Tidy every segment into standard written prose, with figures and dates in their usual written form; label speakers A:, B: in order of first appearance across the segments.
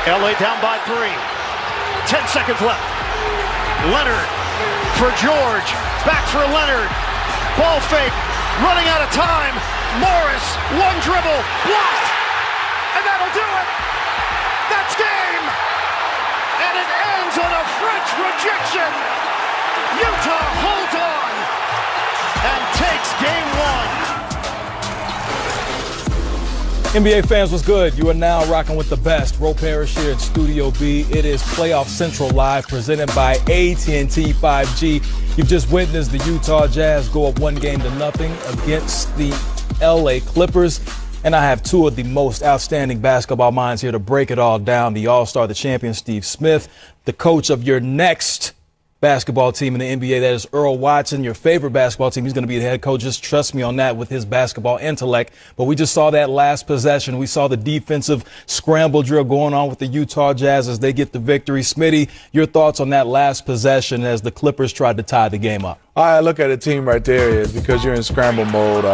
A: LA down by 3. 10 seconds left. Leonard for George. Back for Leonard. Ball fake. Running out of time. Morris. One dribble. Blocked. And that'll do it. That's game. And it ends on a French rejection. Utah holds on and takes game 1.
B: NBA fans, what's good? You are now rocking with the best. Ro Parrish here in Studio B. It is Playoff Central Live presented by AT&T 5G. You've just witnessed the Utah Jazz go up 1-0 against the LA Clippers. And I have two of the most outstanding basketball minds here to break it all down. The All-Star, the champion, Steve Smith, the coach of your next basketball team in the NBA, that is Earl Watson. Your favorite basketball team, he's going to be the head coach. Just trust me on that with his basketball intellect. But we just saw that last possession. We saw the defensive scramble drill going on with the Utah Jazz as they get the victory. Smitty, your thoughts on that last possession as the Clippers tried to tie the game up?
C: I look at the team right there is because you're in scramble mode.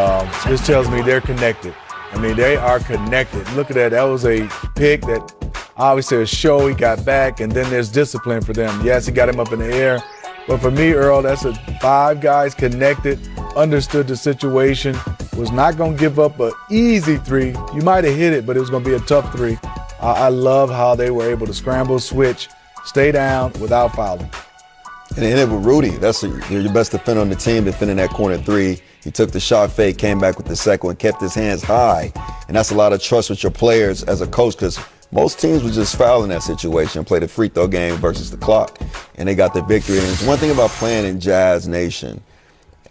C: This tells me they're connected. I mean, they are connected. Look at that. That was a pick that obviously a show. He got back, and then there's discipline for them. Yes, he got him up in the air. But for me, Earl, that's 5 guys connected, understood the situation, was not going to give up an easy 3. You might have hit it, but it was going to be a tough 3. I love how they were able to scramble, switch, stay down without fouling.
D: And hit it with Rudy. You're your best defender on the team, defending that corner 3. He took the shot fake, came back with the second one, kept his hands high. And that's a lot of trust with your players as a coach, because most teams would just foul in that situation, play the free throw game versus the clock, and they got the victory. And it's one thing about playing in Jazz Nation.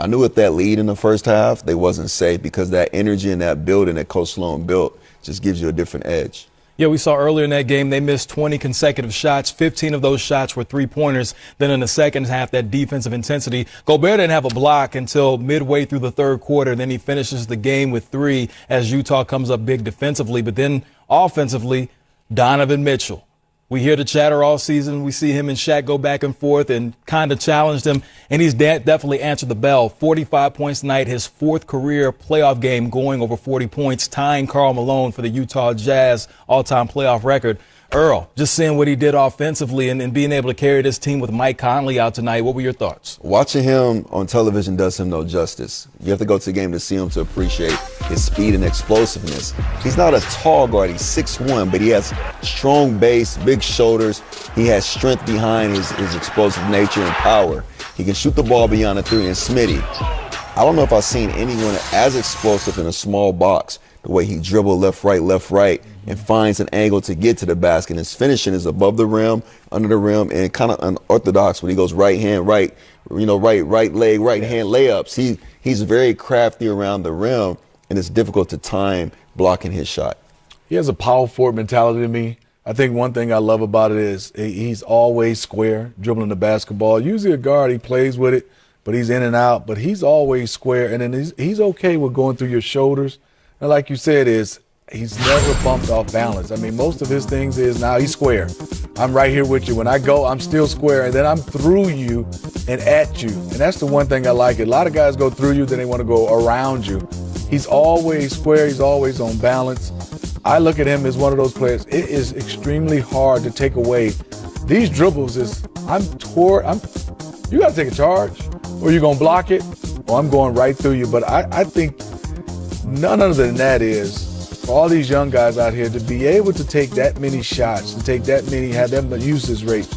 D: I knew with that lead in the first half, they wasn't safe because that energy in that building that Coach Sloan built just gives you a different edge.
B: Yeah, we saw earlier in that game they missed 20 consecutive shots. 15 of those shots were three-pointers. Then in the second half, that defensive intensity. Gobert didn't have a block until midway through the third quarter. Then he finishes the game with 3 as Utah comes up big defensively. But then offensively, Donovan Mitchell. We hear the chatter all season. We see him and Shaq go back and forth and kind of challenged him. And he's definitely answered the bell. 45 points tonight, his 4th career playoff game going over 40 points, tying Karl Malone for the Utah Jazz all-time playoff record. Earl, just seeing what he did offensively and being able to carry this team with Mike Conley out tonight, what were your thoughts?
D: Watching him on television does him no justice. You have to go to the game to see him to appreciate his speed and explosiveness. He's not a tall guard. He's 6'1", but he has strong base, big shoulders. He has strength behind his explosive nature and power. He can shoot the ball beyond the 3. And Smitty, I don't know if I've seen anyone as explosive in a small box. The way he dribbled left, right, and finds an angle to get to the basket. His finishing is above the rim, under the rim, and kind of unorthodox when he goes right hand, right leg, right hand layups. He's very crafty around the rim, and it's difficult to time blocking his shot.
C: He has a power forward mentality to me. I think one thing I love about it is he's always square, dribbling the basketball. Usually a guard, he plays with it, but he's in and out. But he's always square, and then he's okay with going through your shoulders. And like you said, he's never bumped off balance. I mean, most of his things is now he's square. I'm right here with you. When I go, I'm still square, and then I'm through you and at you. And that's the one thing I like. A lot of guys go through you, then they want to go around you. He's always square. He's always on balance. I look at him as one of those players. It is extremely hard to take away. These dribbles you got to take a charge, or you're going to block it, or I'm going right through you. But I think none other than that is for all these young guys out here to be able to take that many shots, to take that many, have them usage rate.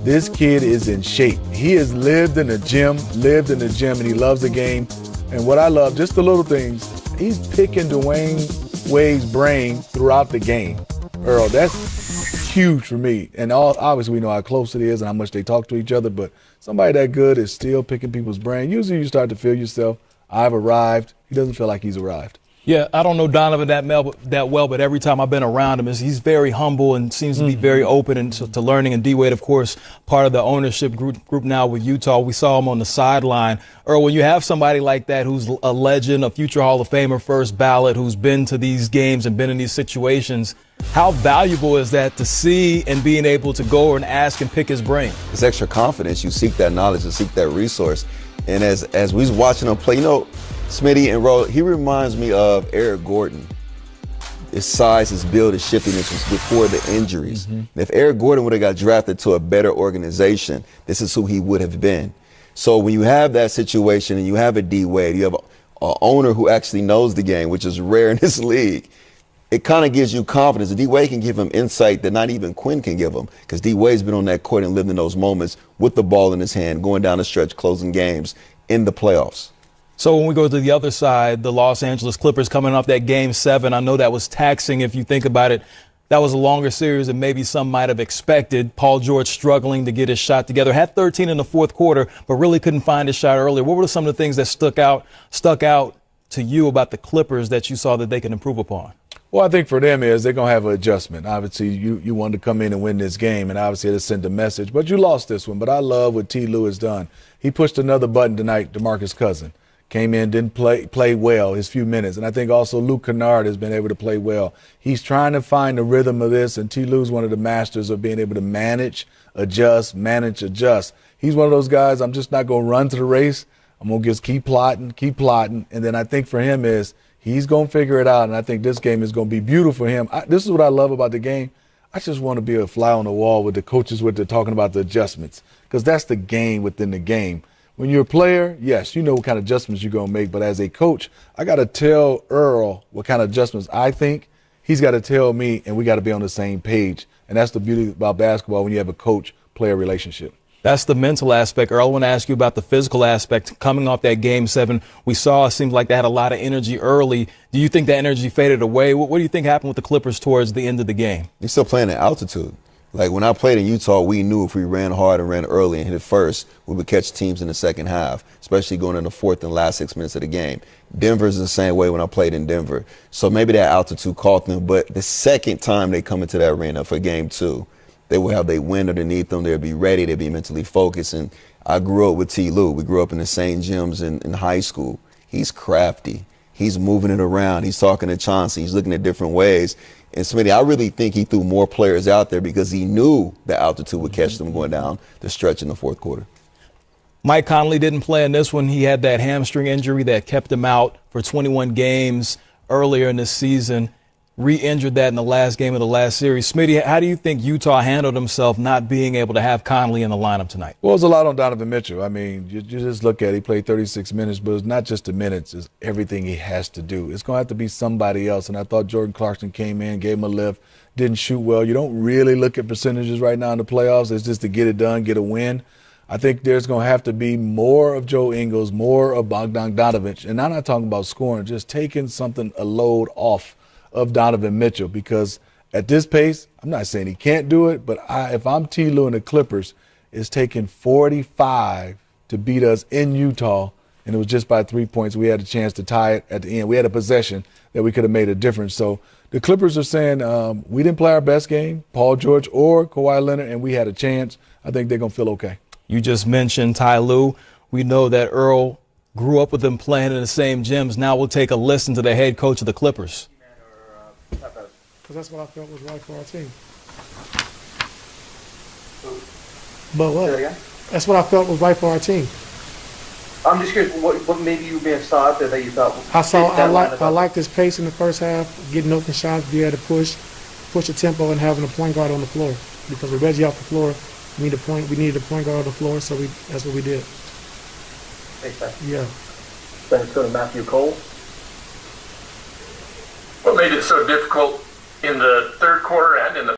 C: This kid is in shape. He has lived in the gym, and he loves the game. And what I love, just the little things, he's picking Dwayne Wade's brain throughout the game. Earl, that's huge for me. And obviously we know how close it is and how much they talk to each other, but somebody that good is still picking people's brain. Usually you start to feel yourself, I've arrived. He doesn't feel like he's arrived.
B: Yeah, I don't know Donovan that well, but every time I've been around him, he's very humble and seems to be very open and to learning. And D-Wade, of course, part of the ownership group now with Utah. We saw him on the sideline. Earl, when you have somebody like that who's a legend, a future Hall of Famer, first ballot, who's been to these games and been in these situations, how valuable is that to see and being able to go and ask and pick his brain?
D: It's extra confidence. You seek that knowledge, you seek that resource. And as we was watching him play, Smitty and Ro, he reminds me of Eric Gordon. his size, his build, his shiftiness was before the injuries. If Eric Gordon would have got drafted to a better organization, this is who he would have been. So when you have that situation and you have a D-Wade, you have an owner who actually knows the game, which is rare in this league, it kind of gives you confidence. D-Wade can give him insight that not even Quinn can give him, because D-Wade's been on that court and lived in those moments with the ball in his hand, going down the stretch, closing games in the playoffs.
B: So when we go to the other side, the Los Angeles Clippers coming off that Game 7, I know that was taxing if you think about it. That was a longer series than maybe some might have expected. Paul George struggling to get his shot together. Had 13 in the fourth quarter, but really couldn't find his shot earlier. What were some of the things that stuck out to you about the Clippers that you saw that they can improve upon?
C: Well, I think for them is they're going to have an adjustment. Obviously, you wanted to come in and win this game, and obviously it sent a message. But you lost this one. But I love what T. Lue has done. He pushed another button tonight, DeMarcus Cousins. Came in, didn't play well his few minutes. And I think also Luke Kennard has been able to play well. He's trying to find the rhythm of this, and T. Lue's one of the masters of being able to manage, adjust. He's one of those guys, I'm just not going to run to the race. I'm going to just keep plotting. And then I think for him is he's going to figure it out, and I think this game is going to be beautiful for him. This is what I love about the game. I just want to be a fly on the wall with the coaches when they're talking about the adjustments, because that's the game within the game. When you're a player, yes, you know what kind of adjustments you're going to make. But as a coach, I got to tell Earl what kind of adjustments I think. He's got to tell me, and we got to be on the same page. And that's the beauty about basketball when you have a coach-player relationship.
B: That's the mental aspect. Earl, I want to ask you about the physical aspect. Coming off that Game 7, we saw it seemed like they had a lot of energy early. Do you think that energy faded away? What do you think happened with the Clippers towards the end of the game?
D: They're still playing at altitude. Like when I played in Utah, we knew if we ran hard and ran early and hit it first, we would catch teams in the second half, especially going in the fourth and last 6 minutes of the game. Denver's the same way when I played in Denver. So maybe that altitude caught them, but the second time they come into that arena for Game 2, they will have their wind underneath them. They'll be ready. They'll be mentally focused. And I grew up with T. Lue. We grew up in the same gyms in high school. He's crafty. He's moving it around. He's talking to Chauncey. He's looking at different ways. And Smitty, I really think he threw more players out there because he knew the altitude would catch them going down the stretch in the fourth quarter.
B: Mike Conley didn't play in this one. He had that hamstring injury that kept him out for 21 games earlier in this season. Re-injured that in the last game of the last series. Smitty, how do you think Utah handled himself not being able to have Conley in the lineup tonight?
C: Well, it was a lot on Donovan Mitchell. I mean, you just look at it. He played 36 minutes, but it's not just the minutes. It's everything he has to do. It's going to have to be somebody else. And I thought Jordan Clarkson came in, gave him a lift, didn't shoot well. You don't really look at percentages right now in the playoffs. It's just to get it done, get a win. I think there's going to have to be more of Joe Ingles, more of Bogdanovich. And I'm not talking about scoring, just taking a load off of Donovan Mitchell, because at this pace, I'm not saying he can't do it, but if I'm T. Lue and the Clippers, it's taking 45 to beat us in Utah, and it was just by 3 points. We had a chance to tie it at the end. We had a possession that we could have made a difference. So the Clippers are saying we didn't play our best game, Paul George or Kawhi Leonard, and we had a chance. I think they're going to feel okay.
B: You just mentioned Ty Lue. We know that Earl grew up with them playing in the same gyms. Now we'll take a listen to the head coach of the Clippers.
E: Because that's what I felt was right for our team. But what? That's what I felt was right for our team.
F: I'm just curious, what maybe you may have saw out there that you thought?
E: I liked this pace in the first half, getting open shots, be able to push the tempo, and having a point guard on the floor. Because with Reggie off the floor, we needed a point guard on the floor, so that's what we did.
F: Makes sense.
E: Yeah.
F: Then let's go to Matthew Cole.
G: What made it so difficult in the third quarter and in the